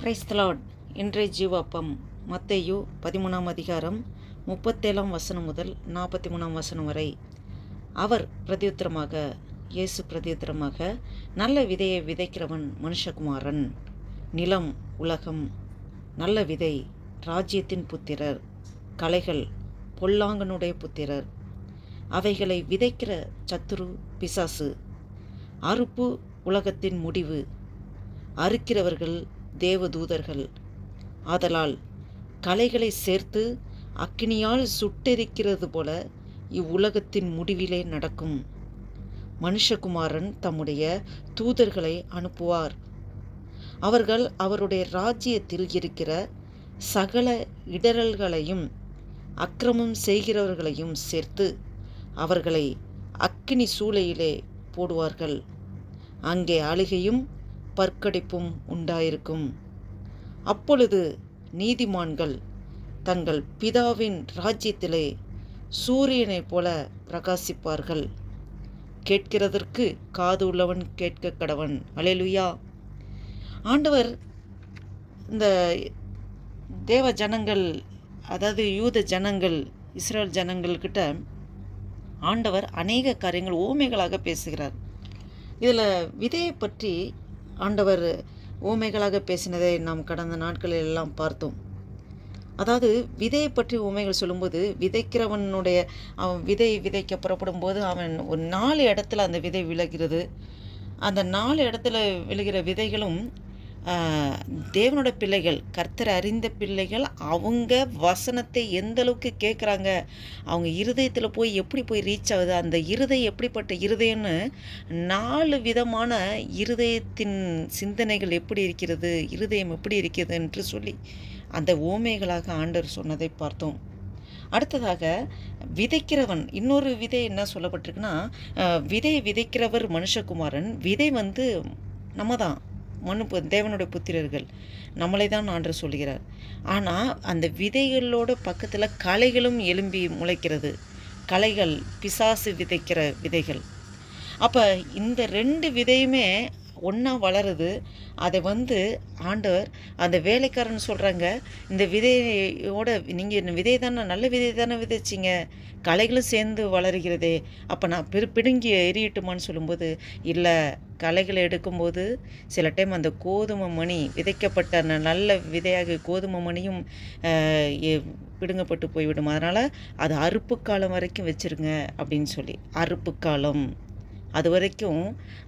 Praise the Lord. இன்றைய ஜீவாப்பம் மத்தேயு 13ஆம் அதிகாரம் 37ஆம் வசனம் முதல் 43ஆம் வசனம் வரை. அவர் பிரதியுத்தரமாக, இயேசு பிரதியுத்தரமாக, நல்ல விதையை விதைக்கிறவன் மனுஷகுமாரன். நிலம் உலகம். நல்ல விதை ராஜ்யத்தின் புத்திரர். களைகள் பொல்லாங்கனுடைய புத்திரர். அவைகளை விதைக்கிற சத்துரு பிசாசு. அறுப்பு உலகத்தின் முடிவு. அறுக்கிறவர்கள் தேவதூதர்கள். ஆதலால் களைகளை சேர்த்து அக்கினியால் சுட்டெரிக்கிறது போல இவ்வுலகத்தின் முடிவிலே நடக்கும். மனுஷகுமாரன் தம்முடைய தூதர்களை அனுப்புவார். அவர்கள் அவருடைய ராஜ்யத்தில் இருக்கிற சகல இடரல்களையும் அக்கிரமம் செய்கிறவர்களையும் சேர்த்து அவர்களை அக்கினி சூளையிலே போடுவார்கள். அங்கே அழுகையும் பற்கடிப்பும் உண்டாயிருக்கும். அப்பொழுது நீதிமான்கள் தங்கள் பிதாவின் ராஜ்யத்திலே சூரியனைப் போல பிரகாசிப்பார்கள். கேட்கிறதற்கு காது உள்ளவன் கேட்க கடவன். அல்லேலூயா. ஆண்டவர் இந்த தேவ ஜனங்கள், அதாவது யூத ஜனங்கள், இஸ்ரேல் ஜனங்கள்கிட்ட ஆண்டவர் அநேக காரியங்கள் ஊமைகளாக பேசுகிறார். இதில் விதையை பற்றி ஆண்டவர் ஊமைகளாக பேசினதை நாம் கடந்த நாட்களில் எல்லாம் பார்த்தோம். அதாவது விதையை பற்றி ஊமைகள் சொல்லும்போது, விதைக்கிறவனுடைய அவன் விதை விதைக்க புறப்படும் போது அவன் ஒரு 4 இடத்துல அந்த விதை விழுகிறது. அந்த 4 இடத்துல விழுகிற விதைகளும் தேவனோட பிள்ளைகள், கர்த்தரை அறிந்த பிள்ளைகள். அவங்க வசனத்தை எந்த அளவுக்கு கேட்குறாங்க, அவங்க இருதயத்தில் போய் எப்படி போய் ரீச் ஆகுது, அந்த இருதயம் எப்படிப்பட்ட இருதயம்னு 4 விதமான இருதயத்தின் சிந்தனைகள் எப்படி இருக்கிறது, இருதயம் எப்படி இருக்கிறது என்று சொல்லி அந்த ஓமைகளாக ஆண்டவர் சொன்னதை பார்த்தோம். அடுத்ததாக விதைக்கிறவன், இன்னொரு விதை என்ன சொல்லப்பட்டிருக்குன்னா, விதை விதைக்கிறவர் மனுஷகுமாரன். விதை நம்ம தான், தேவனுடைய புத்திரர்கள், நம்மளை தான் ஆண்டவர் சொல்கிறார். ஆனால் அந்த விதைகளோட பக்கத்தில் களைகளும் எழும்பி முளைக்கிறது. களைகள் பிசாசு விதைக்கிற விதைகள். அப்போ இந்த 2 விதையுமே ஒன்றா வளருது. அதை ஆண்டவர் அந்த வேலைக்காரன் சொல்கிறாங்க, இந்த விதையோட நீங்கள் இந்த விதை தானே, நல்ல விதை தானே விதைச்சிங்க, களைகளும் சேர்ந்து வளருகிறதே, அப்போ நான் பிடுங்கி எரியட்டுமான்னு சொல்லும்போது, இல்லை, களைகளை எடுக்கும்போது சில டைம் அந்த கோதுமை மணி, விதைக்கப்பட்ட நல்ல விதையாக கோதுமை மணியும் பிடுங்கப்பட்டு போய்விடும். அதனால் அது அறுப்பு காலம் வரைக்கும் வச்சுருங்க அப்படின்னு சொல்லி. அறுப்பு காலம் அது வரைக்கும்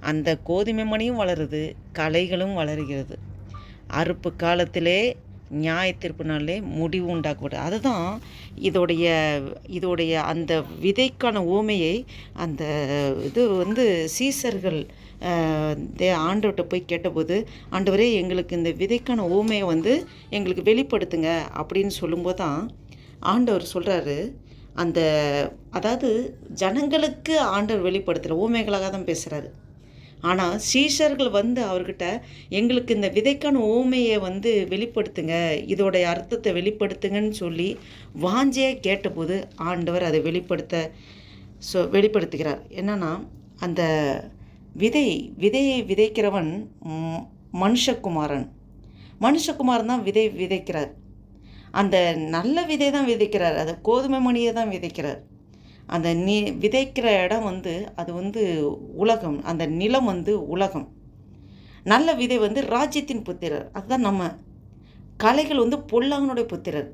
அந்த கோதுமை மணியும் வளருது, களைகளும் வளருகிறது. அறுப்பு காலத்திலே நியாயத்தீர்ப்பு நாளிலே முடிவு உண்டாக்கப்படும். அதுதான் இதோடைய அந்த விதைக்கான ஊமையை அந்த இது சீசர்கள் ஆண்டவர்கிட்ட போய் கேட்டபோது, ஆண்டவரே எங்களுக்கு இந்த விதைக்கான ஊமையை எங்களுக்கு வெளிப்படுத்துங்க அப்படின்னு சொல்லும்போது தான் ஆண்டவர் சொல்கிறாரு, அதாவது ஜனங்களுக்கு ஆண்டவர் வெளிப்படுத்தலை, ஊமைகளாக தான் பேசுகிறாரு. ஆனால் சீஷர்கள் அவர்கிட்ட எங்களுக்கு இந்த விதைக்கான ஊமையை வெளிப்படுத்துங்க, இதோடைய அர்த்தத்தை வெளிப்படுத்துங்கன்னு சொல்லி வாஞ்சையாக கேட்டபோது ஆண்டவர் அதை வெளிப்படுத்துகிறார். என்னன்னா, அந்த விதையை விதைக்கிறவன் மனுஷகுமாரன் தான் விதை விதைக்கிறார். அந்த நல்ல விதை தான் விதைக்கிறார், அது கோதுமை மணியை தான் விதைக்கிறார். அந்த விதைக்கிற இடம் அது உலகம், அந்த நிலம் உலகம். நல்ல விதை ராஜ்யத்தின் புத்திரர், அதுதான் நம்ம. களைகள் பொல்லாங்கனுடைய புத்திரர்.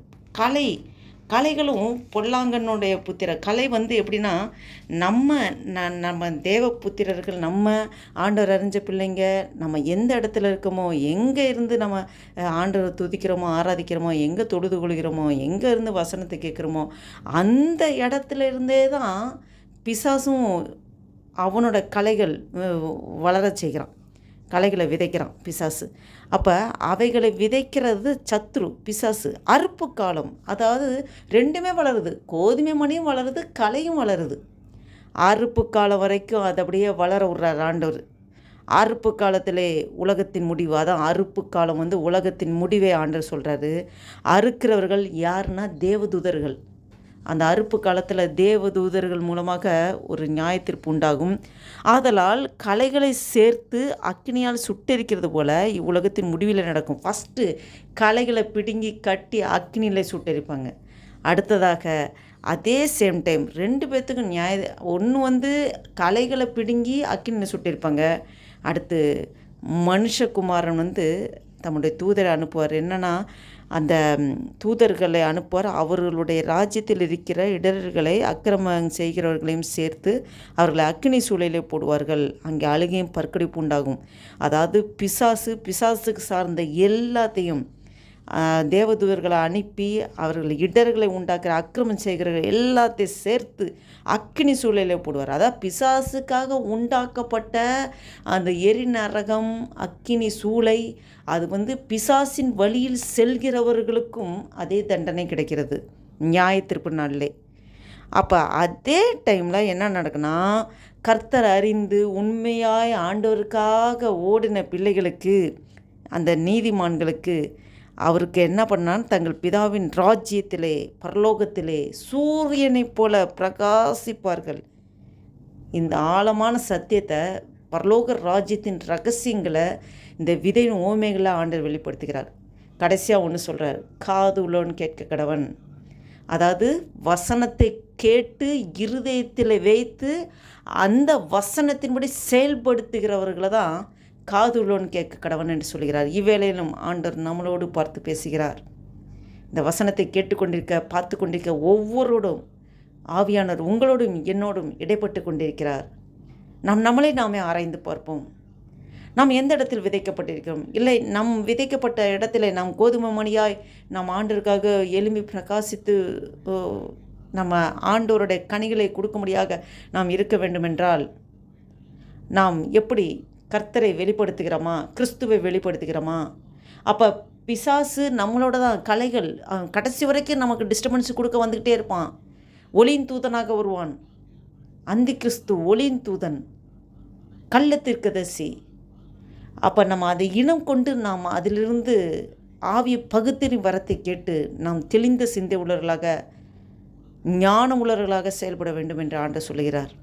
களைகளும் பொல்லாங்கனுடைய புத்திரர். கலை எப்படின்னா, நம்ம தேவ புத்திரர்கள், நம்ம ஆண்டவர் அறிஞ்ச பிள்ளைங்க, நம்ம எந்த இடத்துல இருக்கோமோ, எங்கே இருந்து நம்ம ஆண்டவரை துதிக்கிறோமோ, ஆராதிக்கிறோமோ, எங்கே தொழுது கொள்கிறோமோ, எங்கே இருந்து வசனத்தை கேட்குறோமோ, அந்த இடத்துல இருந்தே தான் பிசாசும் அவனோட கலைகள் வளர செய்கிறான், களைகளை விதைக்கிறான் பிசாசு. அப்போ அவைகளை விதைக்கிறது சத்ரு, பிசாசு. அறுப்பு காலம், அதாவது 2மே வளருது, கோதுமை மணியும் வளருது, களையும் வளருது. அறுப்பு காலம் வரைக்கும் அதை அப்படியே வளர விட்றார் ஆண்டவர். அறுப்பு காலத்திலே உலகத்தின் முடிவு, அதான் அறுப்பு காலம் உலகத்தின் முடிவே ஆண்டவர் சொல்கிறாரு. அறுக்கிறவர்கள் யாருன்னா தேவதூதர்கள். அந்த அறுப்பு காலத்தில் தேவதூதர்கள் மூலமாக ஒரு நியாயத்தீர்ப்பு உண்டாகும். ஆதலால் களைகளை சேர்த்து அக்கினியால் சுட்டெரிக்கிறது போல இவ்வுலகத்தின் முடிவில் நடக்கும். ஃபஸ்ட்டு களைகளை பிடுங்கி கட்டி அக்கினியில் சுட்டெரிப்பாங்க. அடுத்ததாக அதே சேம் டைம் 2 பேர்த்துக்கும் ஒன்று களைகளை பிடுங்கி அக்கினியில் சுட்டெரிப்பாங்க. அடுத்து மனுஷகுமாரன் தம்முடைய தூதரை அனுப்புவார். என்னென்னா அந்த தூதர்களை அனுப்புவார். அவர்களுடைய ராஜ்யத்தில் இருக்கிற இடர்களை அக்கிரமம் செய்கிறவர்களையும் சேர்த்து அவர்களை அக்கினி சூளையிலே போடுவார்கள். அங்கே அழுகையும் பற்கடிப்பு உண்டாகும். அதாவது பிசாசுக்கு சார்ந்த எல்லாத்தையும் தேவதூதர்களை அனுப்பி அவர்கள் இடர்களை உண்டாக்குற அக்கிரமம் செய்கிறவர்கள் எல்லாத்தையும் சேர்த்து அக்கினி சூளையிலே போடுவார். அதாவது பிசாசுக்காக உண்டாக்கப்பட்ட அந்த எரிநரகம் அக்கினி சூளை அது பிசாசின் வழியில் செல்கிறவர்களுக்கும் அதே தண்டனை கிடைக்கிறது நியாயத்தீர்ப்பு நாளிலே. அப்போ அதே டைமில் என்ன நடக்குன்னா, கர்த்தர் அறிந்து உண்மையாய் ஆண்டவருக்காக ஓடின பிள்ளைகளுக்கு, அந்த நீதிமான்களுக்கு அவருக்கு என்ன பண்ணான்னு தங்கள் பிதாவின் ராஜ்யத்திலே பரலோகத்திலே சூரியனைப் போல பிரகாசிப்பார்கள். இந்த ஆழமான சத்தியத்தை, பரலோக ராஜ்யத்தின் ரகசியங்களை இந்த விதையின் ஓமைகளை ஆண்டவர் வெளிப்படுத்துகிறார். கடைசியாக ஒன்று சொல்கிறார், காது உள்ளவன் கேட்க கடவன். அதாவது வசனத்தை கேட்டு இருதயத்தில் வைத்து அந்த வசனத்தின்படி செயல்படுத்துகிறவர்களை தான் காது உள்ளவன் கேட்க கடவன் என்று சொல்கிறார். இவ்வேளையிலும் ஆண்டவர் நம்மளோடு பார்த்து பேசுகிறார். இந்த வசனத்தை பார்த்து கொண்டிருக்க ஒவ்வொருவரோடும் ஆவியானவர் உங்களோடும் என்னோடும் இடைப்பட்டு கொண்டிருக்கிறார். நாமே ஆராய்ந்து பார்ப்போம். நாம் எந்த இடத்தில் விதைக்கப்பட்டிருக்கிறோம்? இல்லை, நம் விதைக்கப்பட்ட இடத்துல நாம் கோதுமை மணியாய் நாம் ஆண்டவருக்காக எழும்பி பிரகாசித்து நம்ம ஆண்டவருடைய கனிகளை கொடுக்கும்படியாக நாம் இருக்க வேண்டுமென்றால் நாம் எப்படி கர்த்தரை வெளிப்படுத்துகிறோமா, கிறிஸ்துவை வெளிப்படுத்துகிறோமா? அப்போ பிசாசு நம்மளோட தான் கலைகள் கடைசி வரைக்கும் நமக்கு டிஸ்டர்பன்ஸ் கொடுக்க வந்துக்கிட்டே இருப்பான். ஒளியின் தூதனாக வருவான். அந்தி கிறிஸ்து ஒளியின் தூதன், கள்ள தீர்க்கதரிசி. அப்போ நம்ம அதை இனம் கொண்டு நாம் அதிலிருந்து ஆவிய பகுத்தறி வரத்தை கேட்டு நாம் தெளிந்த சிந்தை உள்ளவர்களாக, ஞான உள்ளவர்களாக செயல்பட வேண்டும் என்று ஆண்டவர் சொல்கிறார்.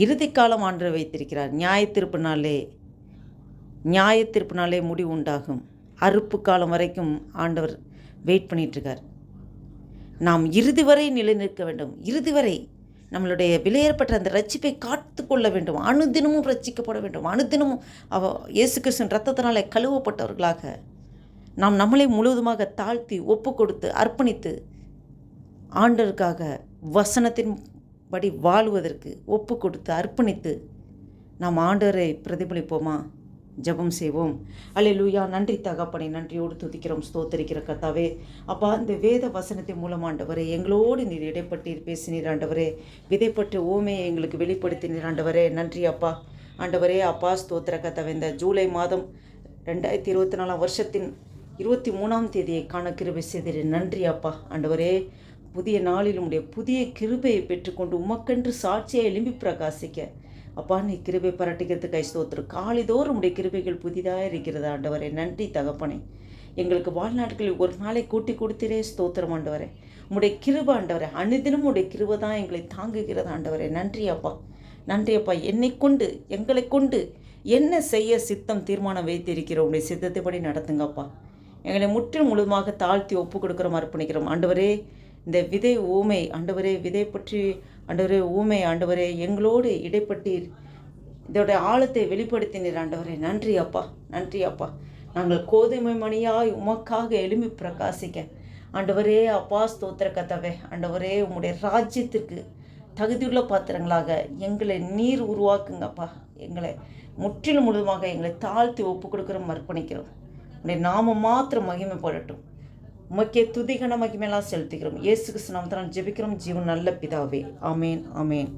இறுதி காலம் ஆண்டவர் வைத்திருக்கிறார். நியாயத்தீர்ப்பு நாளே முடிவு உண்டாகும். அறுப்பு காலம் வரைக்கும் ஆண்டவர் வெயிட் பண்ணிகிட்ருக்கார். நாம் இறுதி வரை நிலைநிற்க வேண்டும். இறுதி வரை நம்மளுடைய விலையேறப்பட்ட அந்த ரட்சிப்பை காத்து கொள்ள வேண்டும். அனுதினமும் ரட்சிக்கப்பட வேண்டும். அனுதினமும் இயேசு கிறிஸ்துவின் இரத்தத்தினாலே கழுவப்பட்டவர்களாக நாம் நம்மளை முழுவதுமாக தாழ்த்தி ஒப்பு கொடுத்து அர்ப்பணித்து ஆண்டவருக்காக வசனத்தின் படி வாழ்வதற்கு ஒப்பு கொடுத்து அர்ப்பணித்து நாம் ஆண்டவரை பிரதிபலிப்போமா? ஜெபம் செய்வோம். அல்லேலூயா. நன்றி தகப்பனே, நன்றியோடு துதிக்கிறோம், ஸ்தோத்தரிக்கிற கர்த்தாவே. அப்பா, இந்த வேத வசனத்தின் மூலம் ஆண்டவரே எங்களோடு நீர் இடைப்பட்டீர், பேசினீர் ஆண்டவரே. விதைப்பட்ட ஓமையை எங்களுக்கு வெளிப்படுத்தினீர் ஆண்டவரே. நன்றி அப்பா. ஆண்டவரே அப்பா, ஸ்தோத்திர கர்த்தாவே. இந்த ஜூலை மாதம் 2024 வருஷத்தின் 23ஆம் தேதியை காண கிருபை செய்தீர். நன்றி அப்பா. ஆண்டவரே, புதிய நாளில் உடைய புதிய கிருபையை பெற்றுக்கொண்டு உமக்கென்று சாட்சியை எழும்பி பிரகாசிக்க அப்பா நீ கிருபை பரட்டுகிறதுக்கு ஸ்தோத்திரம். காலைதோறும் உடைய கிருபைகள் புதிதாக இருக்கிறது ஆண்டவரே. நன்றி தகப்பனே. எங்களுக்கு வாழ்நாட்களில் ஒரு நாளை கூட்டி கொடுத்திரே ஸ்தோத்திரம் ஆண்டவரே. உடைய கிருபை ஆண்டவரே, அனுதினம் உடைய கிருபை தான் எங்களை தாங்குகிறது ஆண்டவரே. நன்றி அப்பா. நன்றி அப்பா. எங்களை கொண்டு என்ன செய்ய சித்தம் தீர்மானம் வைத்திருக்கிறோம், உடைய சித்தத்தைப்படி நடத்துங்கப்பா. எங்களை முற்றிலும் முழுவதுமாக தாழ்த்தி ஒப்பு கொடுக்குறோம், அர்ப்பணிக்கிறோம் ஆண்டவரே. இந்த விதை ஊமை ஆண்டவரே, விதை பற்றி ஆண்டவரே, ஊமை ஆண்டவரே எங்களோடு இடைப்பட்டீர், இதோடைய ஆழத்தை வெளிப்படுத்தினீர் ஆண்டவரே. நன்றி அப்பா. நன்றி அப்பா. நாங்கள் கோதுமை மணியாய் உமக்காக எழும்பி பிரகாசிக்க ஆண்டவரே அப்பா, ஸ்தோத்திர கர்த்தாவே. ஆண்டவரே, உம்முடைய ராஜ்யத்திற்கு தகுதியுள்ள பாத்திரங்களாக எங்களை நீர் உருவாக்குங்கப்பா. எங்களை முற்றிலும் முழுவதுமாக எங்களை தாழ்த்தி ஒப்பு கொடுக்குறோம், அர்ப்பணிக்கிறோம். உடைய நாமம் மாத்திரம் மகிமைப்படட்டும். உமக்கே துதிகன மகிமையெல்லாம் செலுத்துகிறோம். இயேசு கிறிஸ்து நாமத்தினால் ஜெபிக்கிறோம், ஜீவன் நல்ல பிதாவே. ஆமேன், ஆமேன்.